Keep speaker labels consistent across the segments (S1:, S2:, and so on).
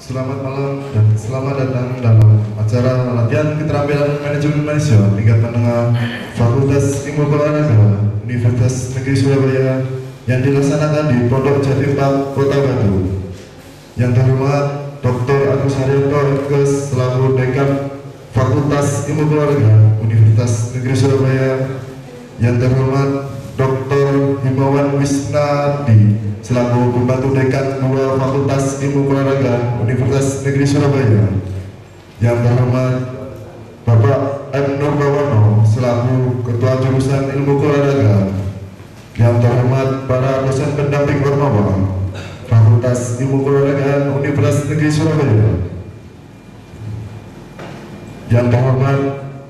S1: Selamat malam dan selamat datang dalam acara latihan keterampilan manajemen Malaysia tingkat menengah Fakultas Ilmu Olahraga Universitas Negeri Surabaya yang dilaksanakan di Pondok Jatimpak, Kota Batu. Yang terhormat Dr. Agus Haryanto MKes selaku Dekan Fakultas Ilmu Olahraga Universitas Negeri Surabaya. Yang terhormat Dr. Himawan Wisnadi selaku Pembantu Dekan 2 Fakultas Ilmu Olahraga Universitas Negeri Surabaya. Yang terhormat Bapak M. Nurbawono selaku Ketua Jurusan Ilmu Olahraga. Yang terhormat para dosen pendamping Ormawa Fakultas Ilmu Olahraga Universitas Negeri Surabaya. Yang terhormat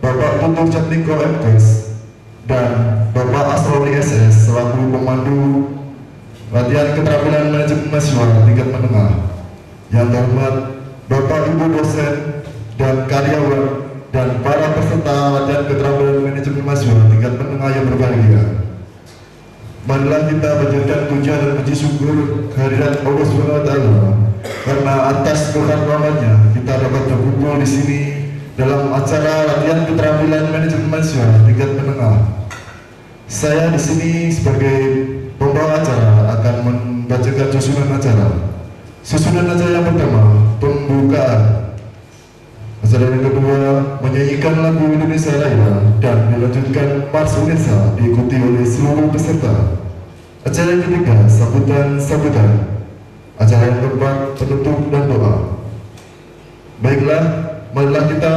S1: Bapak Tutur Chatniko MKes dan Bapak Asrori SS selaku pemandu latihan keterampilan manajemen mahasiswa tingkat menengah. Yang terhormat Bapak Ibu dosen dan karyawan dan para peserta latihan keterampilan manajemen mahasiswa tingkat menengah yang berbahagia. Marilah kita panjatkan pujian dan puji syukur kehadirat Allah SWT karena atas kekaruniaannya kita dapat berkumpul di sini dalam acara latihan keterampilan manajemen mahasiswa tingkat menengah. Saya di sini sebagai pembawa acara akan membacakan susunan acara. Susunan acara yang pertama, pembukaan. Acara yang kedua, menyanyikan lagu Indonesia Raya dan dilanjutkan Mars Unesa diikuti oleh seluruh peserta. Acara yang ketiga, sambutan. Acara yang keempat, penutup dan doa. Baiklah, marilah kita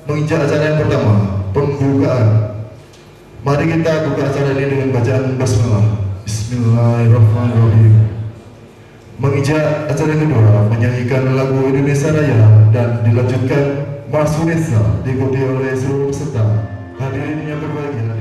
S1: menginjak acara yang pertama, pembukaan. Mari kita buka acara ini dengan bacaan basmalah. Bismillahirrahmanirrahim. Menginjak acara yang kedua, menyanyikan lagu Indonesia Raya dan dilanjutkan Mars Unesa diikuti oleh seluruh peserta. Hadirin yang berbahagia,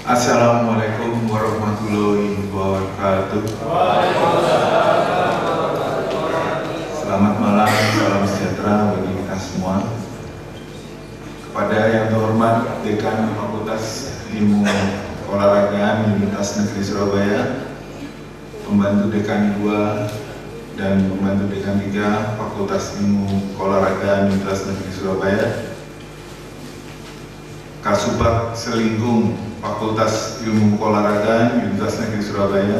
S2: Assalamualaikum warahmatullahi wabarakatuh. Selamat malam, salam sejahtera bagi kita semua. Kepada yang terhormat Dekan Fakultas Ilmu Olahraga Universitas Negeri Surabaya, Pembantu Dekan 2 dan Pembantu Dekan 3 Fakultas Ilmu Olahraga Universitas Negeri Surabaya, Kasubag Selingkung Fakultas Ilmu Olahraga Universitas Negeri Surabaya,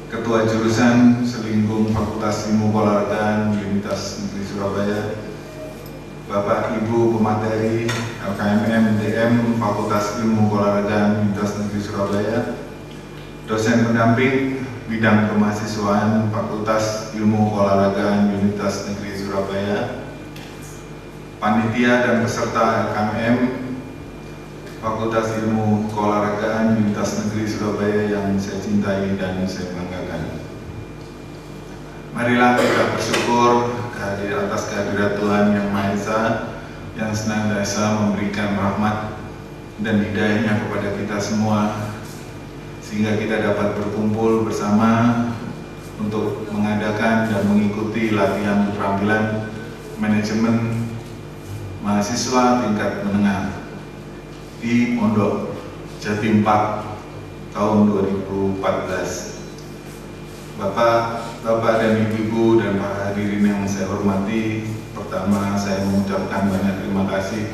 S2: Ketua Jurusan Selingkung Fakultas Ilmu Olahraga Universitas Negeri Surabaya, Bapak Ibu pemateri LKMM DM Fakultas Ilmu Keolahragaan Universitas Negeri Surabaya, dosen pendamping bidang kemahasiswaan Fakultas Ilmu Keolahragaan Universitas Negeri Surabaya, panitia dan peserta LKMM Fakultas Ilmu Keolahragaan Universitas Negeri Surabaya yang saya cintai dan saya banggakan. Marilah kita bersyukur atas kehadirat Tuhan Yang Maha Esa yang senantiasa memberikan rahmat dan hidayahnya kepada kita semua, sehingga kita dapat berkumpul bersama untuk mengadakan dan mengikuti latihan keterampilan manajemen mahasiswa tingkat menengah di Pondok Jatim Park tahun 2014. Bapak dan Ibu dan para hadirin yang saya hormati, pertama saya mengucapkan banyak terima kasih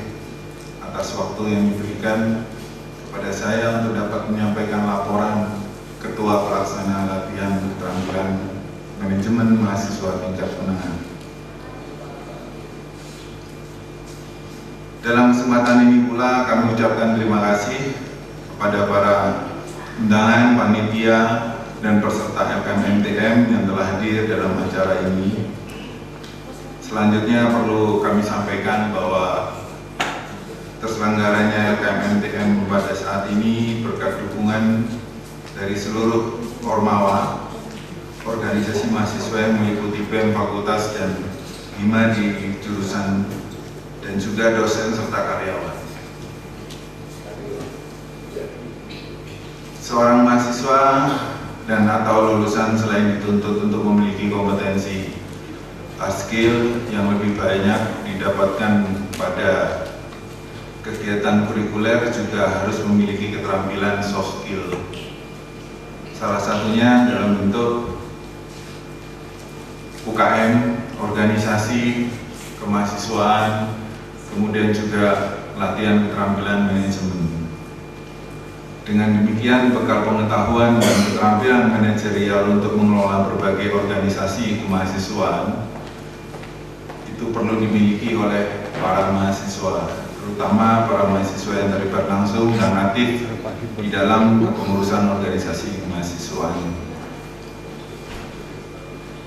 S2: atas waktu yang diberikan kepada saya untuk dapat menyampaikan laporan Ketua Pelaksana Latihan Keterampilan Manajemen Mahasiswa Tingkat Menengah. Dalam kesempatan ini pula kami ucapkan terima kasih kepada para undangan, panitia, dan peserta LKMM yang telah hadir dalam acara ini. Selanjutnya perlu kami sampaikan bahwa terselenggaranya LKMM pada saat ini berkat dukungan dari seluruh Ormawa, organisasi mahasiswa yang meliputi BEM Fakultas dan HIMA di jurusan, dan juga dosen serta karyawan. Seorang mahasiswa dan atau lulusan selain dituntut untuk memiliki kompetensi hard skill yang lebih banyak didapatkan pada kegiatan kurikuler, juga harus memiliki keterampilan soft skill. Salah satunya dalam bentuk UKM, organisasi, kemahasiswaan, kemudian juga latihan keterampilan manajemen. Dengan demikian, bekal pengetahuan dan keterampilan manajerial untuk mengelola berbagai organisasi kemahasiswaan itu perlu dimiliki oleh para mahasiswa, terutama para mahasiswa yang terlibat langsung dan aktif di dalam kepengurusan organisasi kemahasiswaan.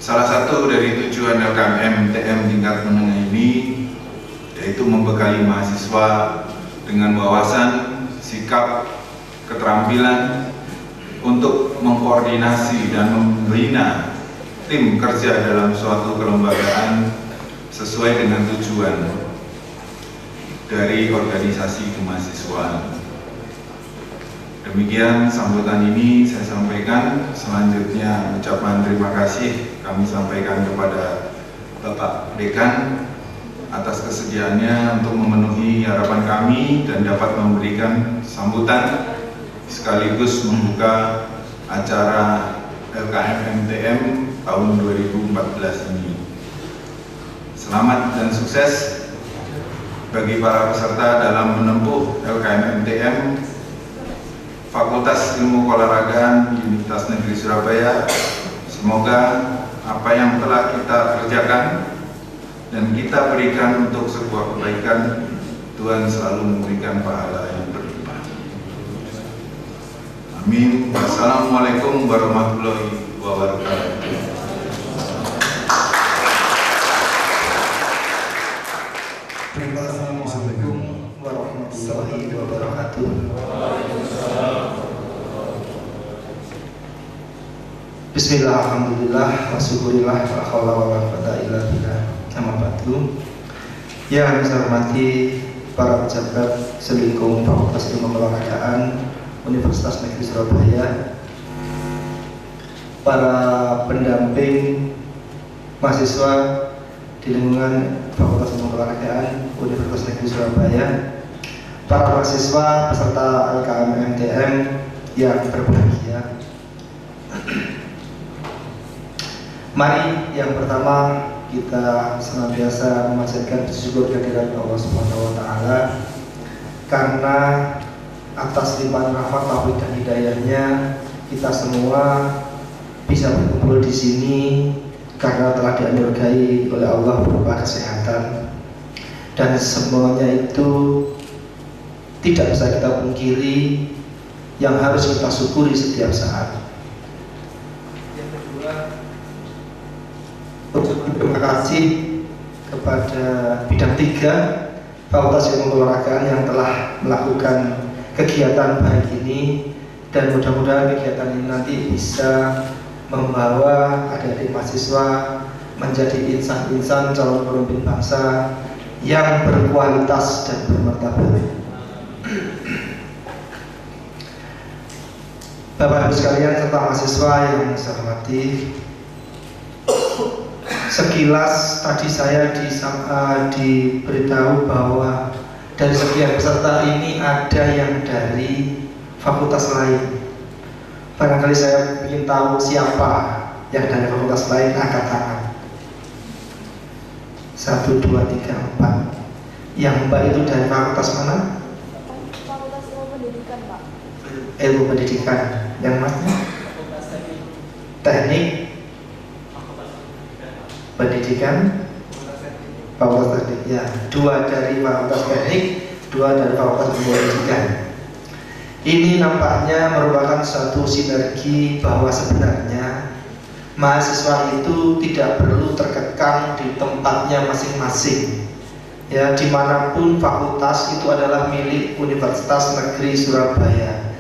S2: Salah satu dari tujuan LKMM TM tingkat menengah ini yaitu membekali mahasiswa dengan wawasan, sikap, keterampilan untuk mengkoordinasi dan membina tim kerja dalam suatu kelembagaan sesuai dengan tujuan dari organisasi kemahasiswaan. Demikian sambutan ini saya sampaikan. Selanjutnya ucapan terima kasih kami sampaikan kepada Bapak Dekan atas kesediaannya untuk memenuhi harapan kami dan dapat memberikan sambutan sekaligus membuka acara LKMM tahun 2014 ini. Selamat dan sukses bagi para peserta dalam menempuh LKMM Fakultas Ilmu Keolahragaan Universitas Negeri Surabaya. Semoga apa yang telah kita kerjakan dan kita berikan untuk sebuah kebaikan, Tuhan selalu memberikan pahala yang berlimpah. Amin. Wassalamualaikum warahmatullahi wabarakatuh.
S3: Assalamualaikum warahmatullahi wabarakatuh. Bismillah, alhamdulillah, wasyukurillah, wa hawla wa la quwwata illa billah. Amma ba'du. Yang saya hormati para pejabat Selingkung Fakultas Ilmu Keolahragaan Universitas Negeri Surabaya, para pendamping mahasiswa di lingkungan Fakultas Ilmu Keolahragaan Universitas Negeri Surabaya, para mahasiswa peserta LKMM yang berbahagia. Mari yang pertama kita senantiasa memanjatkan syukur kehadirat Allah Subhanahu wa taala karena atas limpahan rahmat, taufik dan hidayahnya kita semua bisa berkumpul di sini karena telah dianugerahai oleh Allah berupa kesehatan. dan semuanya itu tidak bisa kita pungkiri, yang harus kita syukuri setiap saat. Yang kedua, terima kasih kepada bidang 3 Fakultas Ilmu Keolahragaan yang telah melakukan kegiatan baik ini, dan mudah-mudahan kegiatan ini nanti bisa membawa adik-adik mahasiswa menjadi insan-insan calon pemimpin bangsa yang berkualitas dan bermartabat. Bapak Ibu sekalian serta mahasiswa yang saya hormati, sekilas tadi saya diberitahu bahwa dari sekian peserta ini ada yang dari fakultas lain. Barangkali saya ingin tahu siapa yang dari fakultas lain, angkat tangan. 1, 2, 3, 4. Yang Mbak itu dari fakultas mana?
S4: Fakultas Ilmu Pendidikan, Pak.
S3: Ilmu Pendidikan. Yang Masnya? Teknik Pendidikan, Fakultas Teknik. Ya, 2 dari Fakultas Teknik, 2 dari Fakultas Ilmu Pendidikan. Ini nampaknya merupakan suatu sinergi bahwa sebenarnya mahasiswa itu tidak perlu terkekang di tempatnya masing-masing. Ya, dimanapun fakultas itu adalah milik Universitas Negeri Surabaya.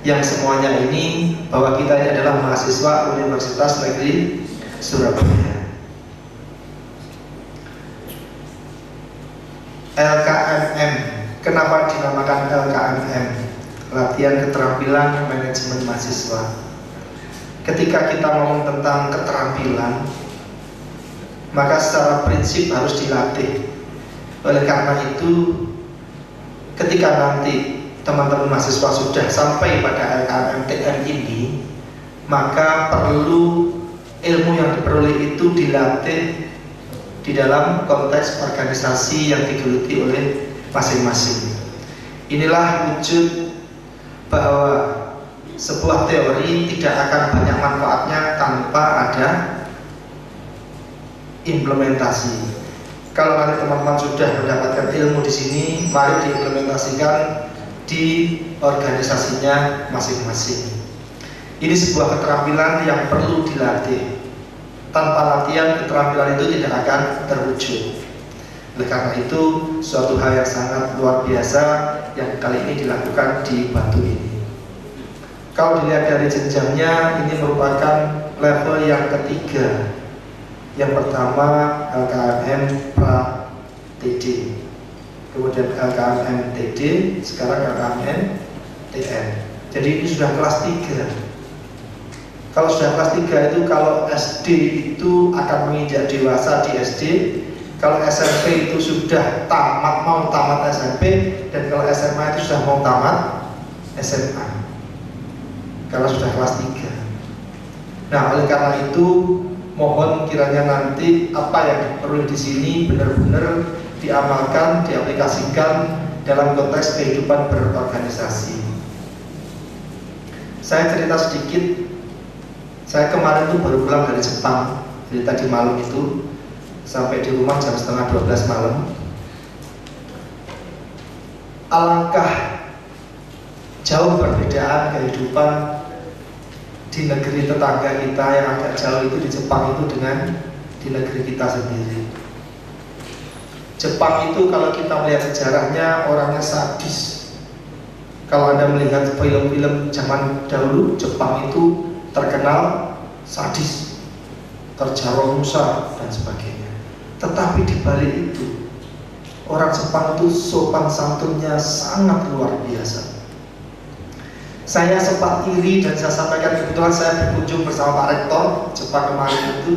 S3: Yang semuanya ini bahwa kita ini adalah mahasiswa Universitas Negeri Surabaya. LKMM, kenapa dinamakan LKMM? Latihan keterampilan manajemen mahasiswa. Ketika kita ngomong tentang keterampilan, maka secara prinsip harus dilatih. Oleh karena itu, ketika nanti teman-teman mahasiswa sudah sampai pada LKMTM ini, maka perlu ilmu yang diperoleh itu dilatih di dalam konteks organisasi yang digeluti oleh masing-masing. Inilah wujud bahwa sebuah teori tidak akan banyak manfaatnya tanpa ada implementasi. Kalau nanti teman-teman sudah mendapatkan ilmu di sini, mari diimplementasikan di organisasinya masing-masing. Ini sebuah keterampilan yang perlu dilatih. Tanpa latihan, keterampilan itu tidak akan terwujud. Oleh karena itu, suatu hal yang sangat luar biasa yang kali ini dilakukan di Batu ini. Kalau dilihat dari jenjangnya, ini merupakan level yang ketiga. Yang pertama LKMM pra TD, kemudian LKMM TD, sekarang LKMM TN. Jadi ini sudah kelas 3. Kalau sudah kelas 3 itu, kalau SD itu akan menginjak dewasa di SD, kalau SMP itu sudah mau tamat SMP, dan kalau SMA itu sudah mau tamat SMA. Kalau sudah kelas 3. Nah, oleh karena itu mohon kiranya nanti apa yang perlu di sini benar-benar diamalkan, diaplikasikan dalam konteks kehidupan berorganisasi. Saya cerita sedikit. Saya kemarin itu baru pulang dari Jepang, jadi tadi malam itu sampai di rumah jam setengah 12 malam. Alangkah jauh perbedaan kehidupan di negeri tetangga kita yang agak jauh itu, di Jepang itu, dengan di negeri kita sendiri. Jepang itu kalau kita melihat sejarahnya, orangnya sadis. Kalau Anda melihat film-film zaman dahulu, Jepang itu terkenal sadis, terjawa Musa dan sebagainya. Tetapi di balik itu, orang Jepang itu sopan santunnya sangat luar biasa. Saya sempat iri dan saya sampaikan, kebetulan saya berkunjung bersama Pak Rektor Jepang kemarin itu.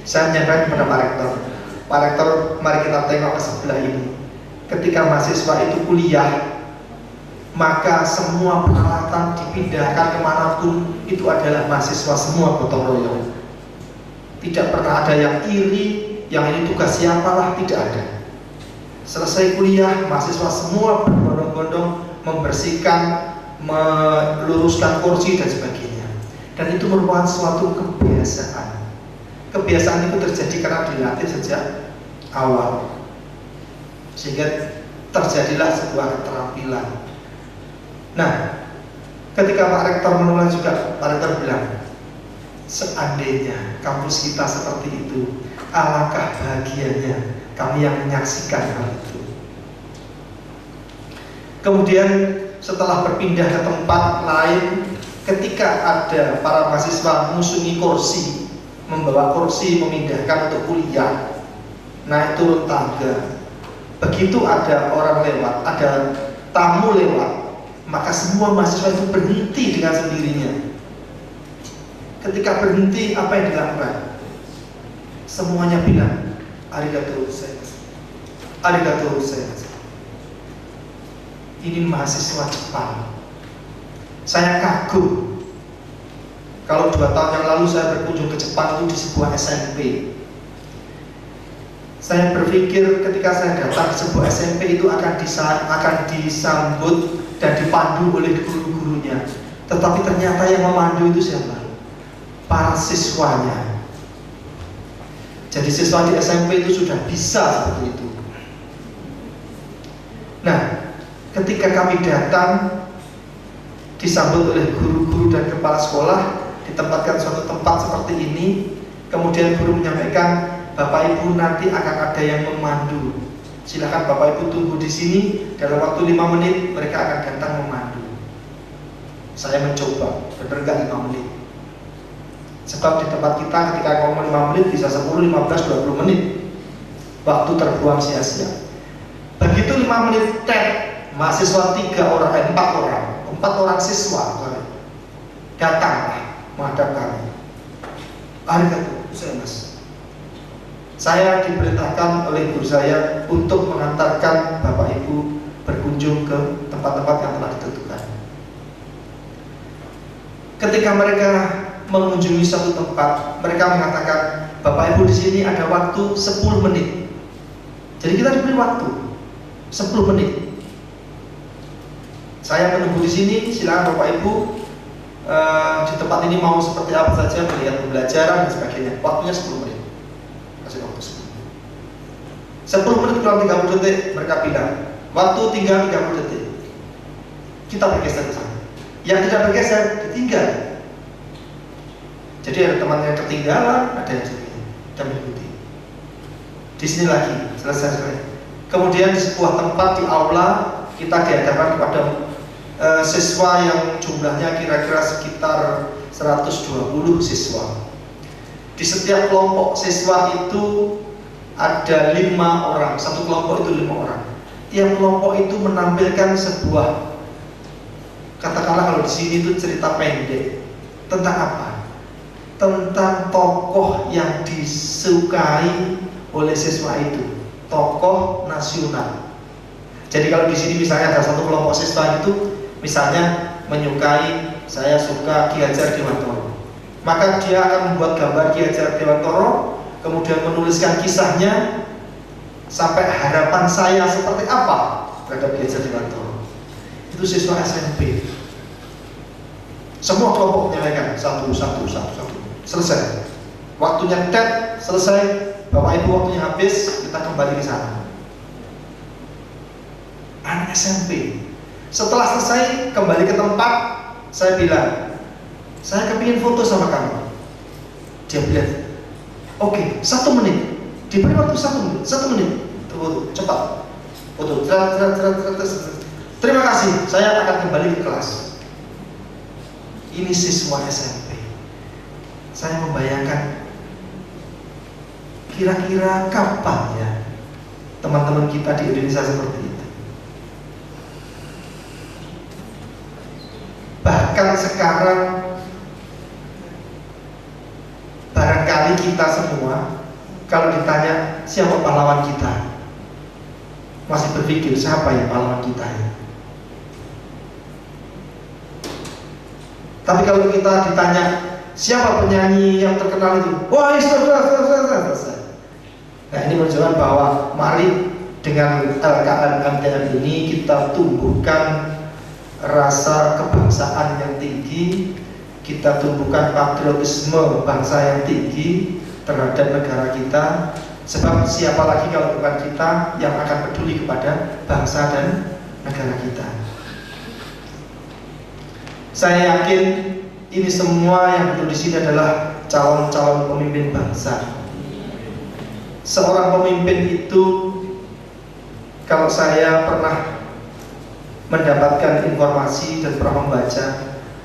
S3: Saya menyampaikan kepada Pak Rektor, Pak Rektor, mari kita tengok ke sebelah ini. Ketika mahasiswa itu kuliah, maka semua peralatan dipindahkan kemanapun itu adalah mahasiswa semua gotong royong. Tidak pernah ada yang iri, yang ini tugas siapalah, tidak ada. Selesai kuliah, mahasiswa semua berbondong-bondong membersihkan, meluruskan kursi dan sebagainya. Dan itu merupakan suatu kebiasaan. Kebiasaan itu terjadi karena dilatih sejak awal. sehingga terjadilah sebuah keterampilan. Nah, ketika Pak Rektor menolak juga, Pak Rektor bilang, seandainya kampus kita seperti itu, alangkah bahagianya kami yang menyaksikan hal itu. Kemudian setelah berpindah ke tempat lain, ketika ada para mahasiswa mengunjungi kursi, membawa kursi memindahkan untuk kuliah, naik turun tangga, begitu ada orang lewat, ada tamu lewat, maka semua mahasiswa itu berhenti dengan sendirinya. Ketika berhenti, apa yang dilakukan? Semuanya bilang, arigatou gozaimasu, arigatou gozaimasu. Ini mahasiswa Jepang. Saya kagum. Kalau 2 tahun yang lalu saya berkunjung ke Jepang itu di sebuah SMP. Saya berpikir ketika saya datang ke sebuah SMP itu akan disambut dan dipandu oleh guru-gurunya. Tetapi ternyata yang memandu itu siapa? Para siswanya. Jadi siswa di SMP itu sudah bisa seperti itu. Nah, ketika kami datang disambut oleh guru-guru dan kepala sekolah, ditempatkan suatu tempat seperti ini, kemudian guru menyampaikan, Bapak Ibu nanti akan ada yang memandu. Silakan Bapak Ibu tunggu di sini, dalam waktu 5 menit mereka akan datang memandu. Saya mencoba, benar nggak 5 menit? Sebab di tempat kita ketika ngomong 5 menit bisa 10, 15, 20 menit. Waktu terbuang sia-sia. Begitu 5 menit mahasiswa 4 orang siswa datang menghadap kami. Arigatou gozaimasu. Saya diperintahkan oleh guru saya untuk mengantarkan Bapak Ibu berkunjung ke tempat-tempat yang telah ditentukan. Ketika mereka mengunjungi satu tempat, mereka mengatakan, Bapak Ibu di sini ada waktu 10 menit. Jadi kita diberi waktu 10 menit. Saya menunggu di sini, silakan Bapak Ibu di tempat ini mau seperti apa saja, melihat pembelajaran dan sebagainya. Waktunya 10 menit. Kasih waktu 10 menit. 10 menit kurang 30 detik, mereka bilang, waktu tinggal 30 detik. Kita bergeser ke sana. Yang tidak bergeser ditinggal. Jadi ada teman yang ketinggalan, ada yang mengikuti. Di sini lagi, selesai. Kemudian di sebuah tempat di aula kita dihadapkan kepada siswa yang jumlahnya kira-kira sekitar 120 siswa. Di setiap kelompok siswa itu ada 5 orang, satu kelompok itu 5 orang. Tiap kelompok itu menampilkan sebuah, katakanlah kalau di sini itu cerita pendek tentang apa? Tentang tokoh yang disukai oleh siswa itu, tokoh nasional. Jadi kalau di sini misalnya ada satu kelompok siswa itu, misalnya menyukai, saya suka Ki Hajar Dewantoro, maka dia akan membuat gambar Ki Hajar Dewantoro, kemudian menuliskan kisahnya sampai harapan saya seperti apa terhadap Ki Hajar Dewantoro. Itu siswa SMP. Semua kelompok menyelesaikan satu. Selesai. Waktunya selesai. Bapak Ibu waktunya habis, kita kembali ke sana. Anak SMP. Setelah selesai, kembali ke tempat, saya bilang, saya kepingin foto sama kamu. Dia bilang, oke, 1 menit. Diberi waktu 1 menit. Foto, cepat. Foto, terima kasih, saya akan kembali ke kelas. Ini siswa SMP. Saya membayangkan, kira-kira kapan ya teman-teman kita di Indonesia seperti itu. Bahkan sekarang barangkali kita semua kalau ditanya siapa pahlawan kita, masih berpikir siapa ya pahlawan kita ya. Tapi kalau kita ditanya siapa penyanyi yang terkenal itu, wah selesai. Nah ini menunjukkan bahwa mari dengan LKM MTN ini kita tumbuhkan rasa kebangsaan yang tinggi, kita tumbuhkan patriotisme bangsa yang tinggi terhadap negara kita, Sebab siapa lagi kalau bukan kita yang akan peduli kepada bangsa dan negara kita. Saya yakin ini semua yang duduk di sini adalah calon-calon pemimpin bangsa. Seorang pemimpin itu, kalau saya pernah mendapatkan informasi dan pernah membaca,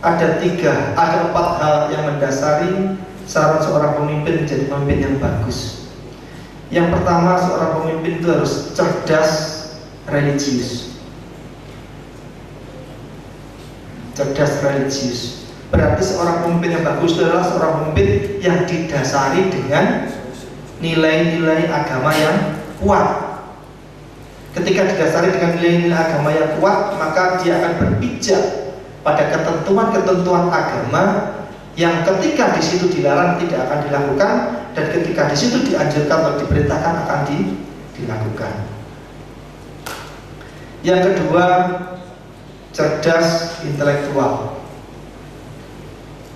S3: ada 4 hal yang mendasari seorang pemimpin menjadi pemimpin yang bagus. Yang pertama, seorang pemimpin itu harus cerdas religius. Cerdas religius berarti seorang pemimpin yang bagus adalah seorang pemimpin yang didasari dengan nilai-nilai agama yang kuat. Ketika didasari dengan nilai-nilai agama yang kuat, maka dia akan berpijak pada ketentuan-ketentuan agama yang ketika di situ dilarang tidak akan dilakukan, dan ketika di situ dianjurkan atau diperintahkan akan dilakukan. Yang kedua, cerdas intelektual.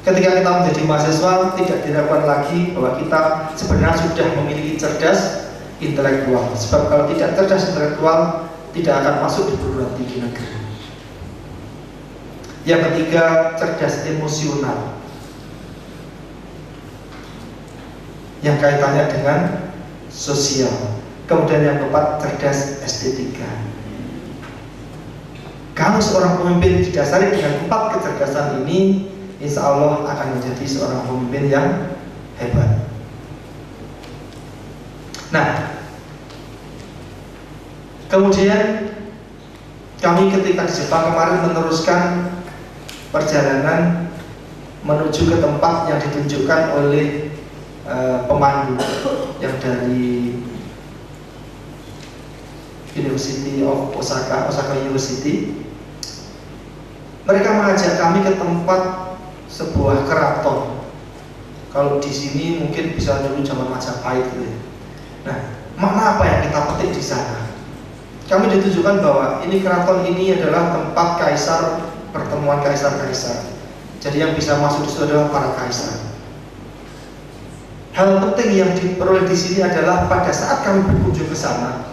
S3: Ketika kita menjadi mahasiswa, tidak diragukan lagi bahwa kita sebenarnya sudah memiliki cerdas intelektual. Sebab kalau tidak cerdas intelektual, tidak akan masuk di perguruan tinggi negeri. Yang ketiga, cerdas emosional, yang kaitannya dengan sosial. Kemudian yang keempat, cerdas estetika. Kalau seorang pemimpin didasari dengan 4 kecerdasan ini, insya Allah akan menjadi seorang pemimpin yang hebat. Nah, kemudian kami ketika di Jepang kemarin meneruskan perjalanan menuju ke tempat yang ditunjukkan oleh pemandu yang dari University of Osaka University. Mereka mengajak kami ke tempat sebuah keraton. Kalau di sini mungkin bisa dulu zaman Majapahit gitu ya. Nah, makna apa yang kita petik di sana? Kami ditunjukkan bahwa ini keraton ini adalah tempat kaisar, pertemuan kaisar-kaisar. Jadi yang bisa masuk di situ adalah para kaisar. Hal penting yang diperoleh di sini adalah pada saat kami berkunjung ke sana,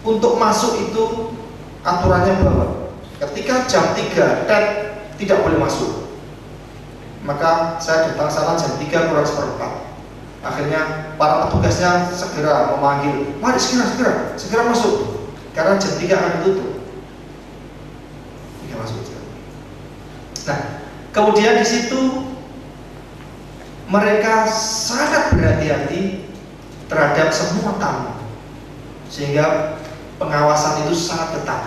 S3: untuk masuk itu aturannya bahwa ketika jam 3 tidak boleh masuk. Maka saya datang sana jam 3 kurang seperempat. Akhirnya para petugasnya segera memanggil, mari segera masuk, karena jam 3 akan ditutup. Masuk. Nah, kemudian di situ mereka sangat berhati-hati terhadap semua tamu, sehingga pengawasan itu sangat ketat.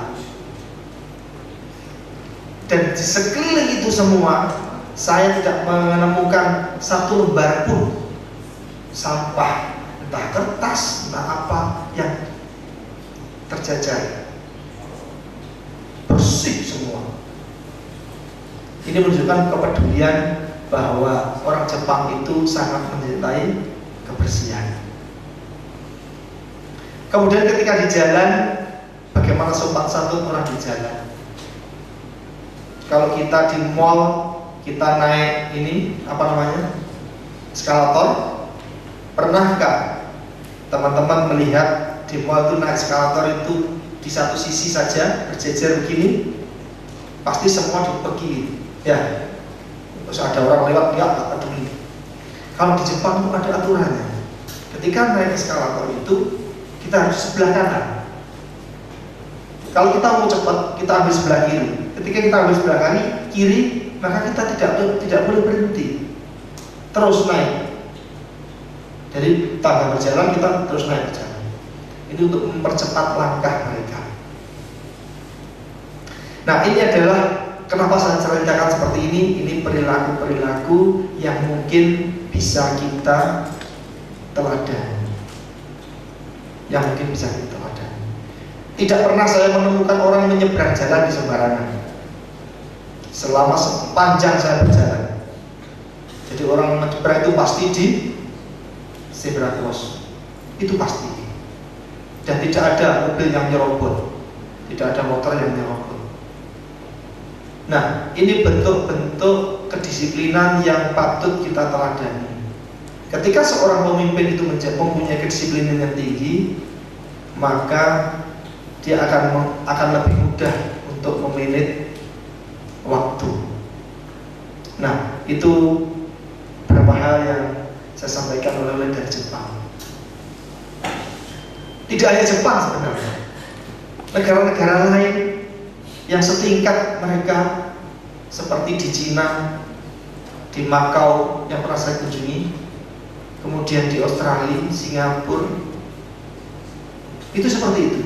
S3: Dan di sekeliling itu semua, saya tidak menemukan satu lembar pun sampah, entah kertas, entah apa yang terjajar. Bersih semua. Ini menunjukkan kepedulian bahwa orang Jepang itu sangat mencintai kebersihan. Kemudian ketika di jalan, bagaimana sopan santun orang di jalan. Kalau kita di mall, kita naik ini apa namanya, eskalator. Pernahkah teman-teman melihat di mall itu naik eskalator itu di satu sisi saja berjejer begini? Pasti semua dibagi, ya. Terus ada orang lewat, dia nggak peduli. Kalau di Jepang itu ada aturannya. Ketika naik eskalator itu kita harus sebelah kanan. Kalau kita mau cepat, kita ambil sebelah kiri. Ketika kita ambil sebelah kiri, maka kita tidak boleh berhenti. Terus naik. Jadi tangga berjalan, kita terus naik berjalan. Ini untuk mempercepat langkah mereka. Nah, ini adalah kenapa saya ceritakan seperti ini. Ini perilaku-perilaku yang mungkin bisa kita teladan. Yang mungkin bisa kita teladan. Tidak pernah saya menemukan orang menyeberang jalan di sembarangan selama sepanjang saya berjalan. Jadi orang menyeberang itu pasti di zebra cross, itu pasti. Dan tidak ada mobil yang nyerobot, tidak ada motor yang nyerobot. Nah, ini bentuk-bentuk kedisiplinan yang patut kita teladani. Ketika seorang pemimpin itu mempunyai kedisiplinan yang tinggi, maka dia akan lebih mudah untuk memanage waktu. Nah, itu beberapa hal yang saya sampaikan oleh dari Jepang. Tidak hanya Jepang sebenarnya, negara-negara lain yang setingkat mereka seperti di Cina, di Makau yang pernah saya kunjungi, kemudian di Australia, Singapura, itu seperti itu.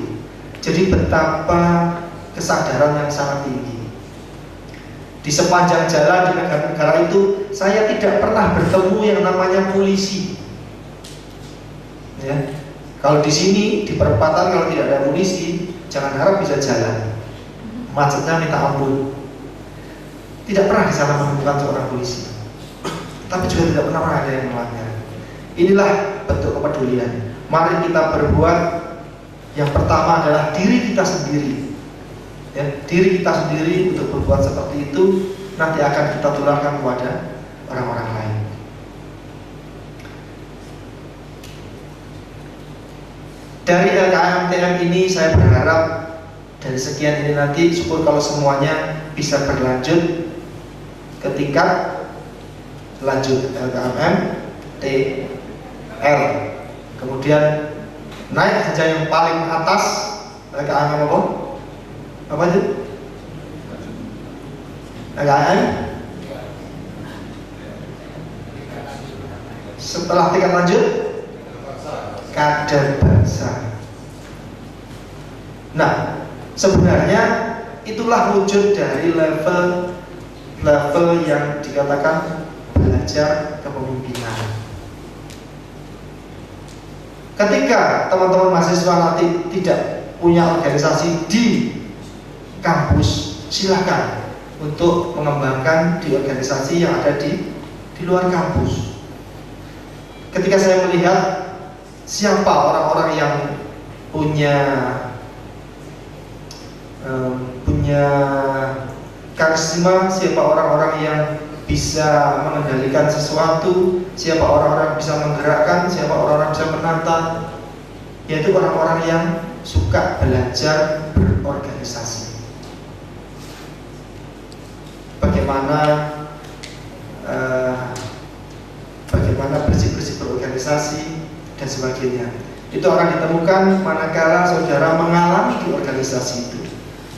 S3: Jadi betapa kesadaran yang sangat tinggi. Di sepanjang jalan di negara-negara itu, saya tidak pernah bertemu yang namanya polisi. Ya. Kalau di sini di perempatan kalau tidak ada polisi, jangan harap bisa jalan. Macetnya minta ampun. Tidak pernah di sana menemukan seorang polisi. Tapi juga tidak pernah ada yang melanggar. Inilah bentuk kepedulian. Mari kita berbuat. Yang pertama adalah diri kita sendiri. Ya, diri kita sendiri untuk berbuat seperti itu nanti akan kita tularkan kepada orang-orang lain. Dari LKMTM ini saya berharap dari sekian ini nanti syukur kalau semuanya bisa berlanjut ke tingkat lanjut LKMM TL, kemudian naik saja yang paling atas LKMM apa itu? LKMM setelah tingkat lanjut kadar bangsa. Nah, sebenarnya itulah wujud dari level yang dikatakan belajar kepemimpinan. Ketika teman-teman mahasiswa nanti tidak punya organisasi di kampus, silakan untuk mengembangkan di organisasi yang ada di luar kampus. Ketika saya melihat siapa orang-orang yang punya karisma, siapa orang-orang yang bisa mengendalikan sesuatu, siapa orang-orang yang bisa menggerakkan, siapa orang-orang yang bisa menantang, yaitu orang-orang yang suka belajar berorganisasi. Bagaimana bersih-bersih berorganisasi dan sebagainya. Itu akan ditemukan manakala saudara mengalami di organisasi itu.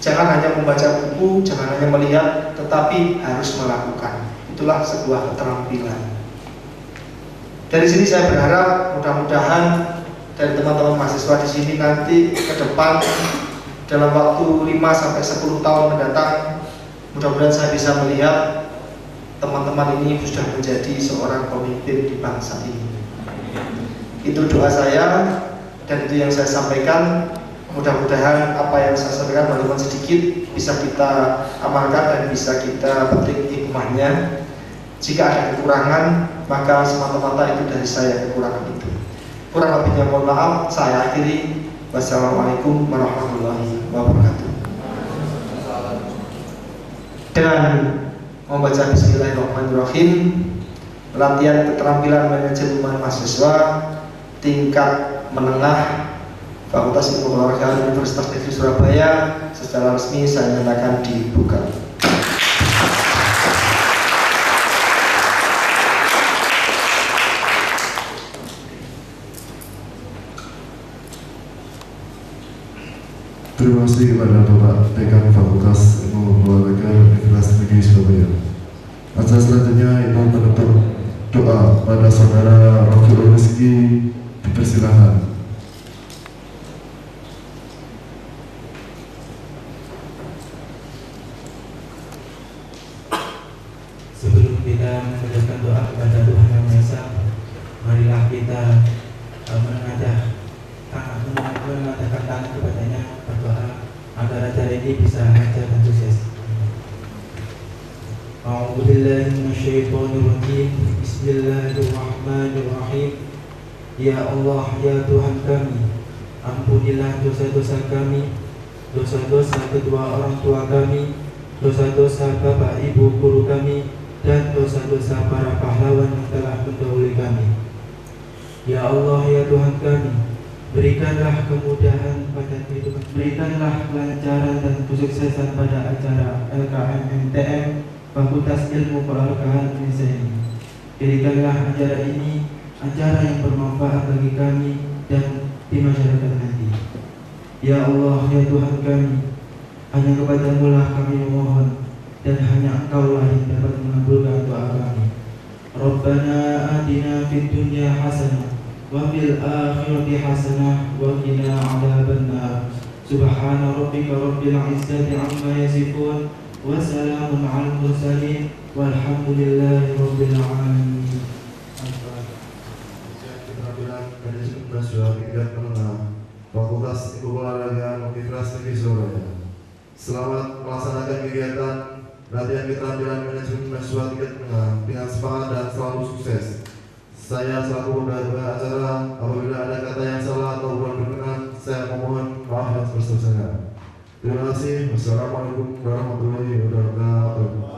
S3: Jangan hanya membaca buku, jangan hanya melihat, tetapi harus melakukan. Itulah sebuah keterampilan. Dari sini saya berharap mudah-mudahan dari teman-teman mahasiswa di sini nanti ke depan dalam waktu 5-10 tahun mendatang, mudah-mudahan saya bisa melihat teman-teman ini sudah menjadi seorang pemimpin di bangsa ini. Itu doa saya dan itu yang saya sampaikan. Mudah-mudahan apa yang saya sampaikan walaupun sedikit bisa kita amalkan dan bisa kita petik hikmahnya. Jika ada kekurangan, maka semata-mata itu dari saya kekurangan itu. Kurang lebihnya mohon maaf, saya akhiri. Wassalamualaikum warahmatullahi wabarakatuh. Dan membaca Bismillahirrahmanirrahim. Latihan keterampilan manajemen mahasiswa tingkat menengah Fakultas Ilmu Keolahragaan Universitas Negeri Surabaya secara resmi saya nyatakan dibuka.
S1: Terima kasih kepada Bapak Dekan Fakultas Ilmu Keolahragaan Universitas Negeri Surabaya. Acara selanjutnya itu menutup doa pada saudara Rofiul Rizki, dipersilakan.
S5: Sebelum kita mengucapkan doa kepada Tuhan Yang Maha Esa, marilah kita menengadahkan tangan kepadanya, berdoa agar acara ini bisa lancar dan sukses. A'udzubillahi minasyaitonirrajim. Bismillahirrahmanirrahim. Ya Allah, ya Tuhan kami, ampunilah dosa-dosa kami, dosa-dosa kedua orang tua kami, dosa-dosa bapak ibu guru kami, dan dosa-dosa para pahlawan yang telah mendahului kami. Ya Allah, ya Tuhan kami, berikanlah kemudahan pada kehidupan, berikanlah kelancaran dan kesuksesan pada acara LKM MTM Fakultas Ilmu Keolahragaan Indonesia ini. Jadikanlah acara ini acara yang bermanfaat bagi kami dan di masyarakat nanti. Ya Allah, ya Tuhan kami, hanya kepadamu lah kami memohon, dan hanya Engkau lah yang dapat mengabulkan doa kami. Rabbana atina fid dunya hasanah wa fil akhirati hasanah wa qina adzabannar. Subhana rabbika rabbil izzati amma yasifun wa salamun 'alal mursalin walhamdulillahi rabbil alamin.
S1: Manajemen Nasional Tingkat Menengah Fakultas Ilmu Keolahragaan Universitas Negeri Surabaya. Selamat melaksanakan kegiatan latihan keterampilan manajemen nasional tingkat menengah dengan semangat dan selalu sukses. Saya selaku pembawa acara, apabila ada kata yang salah atau kurang berkenan, saya memohon maaf yang sebesar-besarnya. Terima kasih. Wassalamualaikum warahmatullahi wabarakatuh.